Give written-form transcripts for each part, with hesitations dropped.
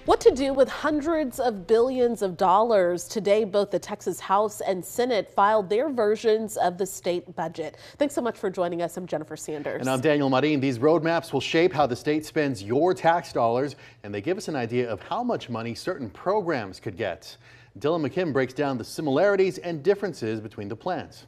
What to do with hundreds of billions of dollars? Today, both the Texas House and Senate filed their versions of the state budget. Thanks so much for joining us. I'm Jennifer Sanders. And I'm Daniel Marin. These roadmaps will shape how the state spends your tax dollars, and they give us an idea of how much money certain programs could get. Dylan McKim breaks down the similarities and differences between the plans.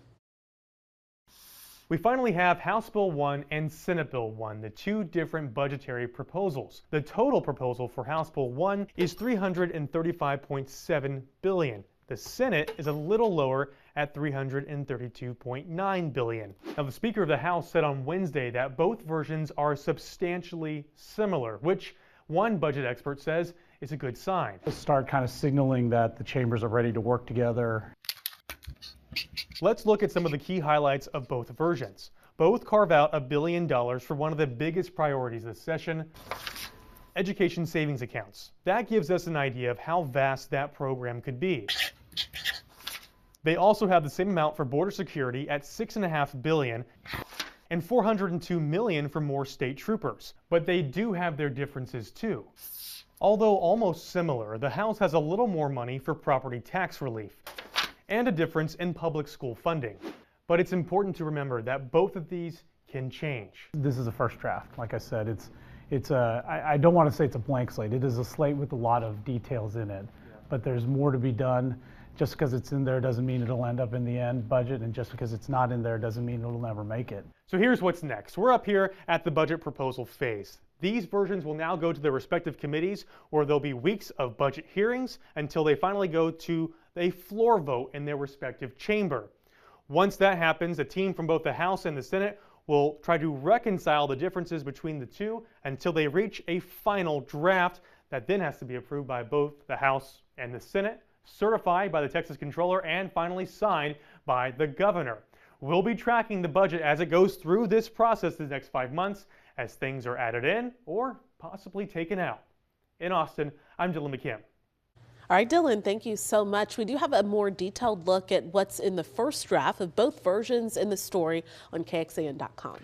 We finally have House Bill 1 and Senate Bill 1, the two different budgetary proposals. The total proposal for House Bill 1 is $335.7 billion. The Senate is a little lower at $332.9 billion. Now, the Speaker of the House said on Wednesday that both versions are substantially similar, which one budget expert says is a good sign. Start kind of signaling that the chambers are ready to work together. Let's look at some of the key highlights of both versions. Both carve out $1 billion for one of the biggest priorities this session, education savings accounts. That gives us an idea of how vast that program could be. They also have the same amount for border security at $6.5 billion and $402 million for more state troopers. But they do have their differences too. Although almost similar, the House has a little more money for property tax relief and a difference in public school funding. But it's important to remember that both of these can change. This is a first draft. Like I said, I don't want to say it's a blank slate. It is a slate with a lot of details in it, but there's more to be done. Just because it's in there doesn't mean it'll end up in the end budget, and just because it's not in there doesn't mean it'll never make it. So here's what's next. We're up here at the budget proposal phase. These versions will now go to their respective committees, where there'll be weeks of budget hearings until they finally go to a floor vote in their respective chamber. Once that happens, a team from both the House and the Senate will try to reconcile the differences between the two until they reach a final draft that then has to be approved by both the House and the Senate, certified by the Texas Comptroller, and finally signed by the governor. We'll be tracking the budget as it goes through this process the next 5 months as things are added in or possibly taken out. In Austin, I'm Dylan McKim. All right, Dylan, thank you so much. We do have a more detailed look at what's in the first draft of both versions in the story on KXAN.com.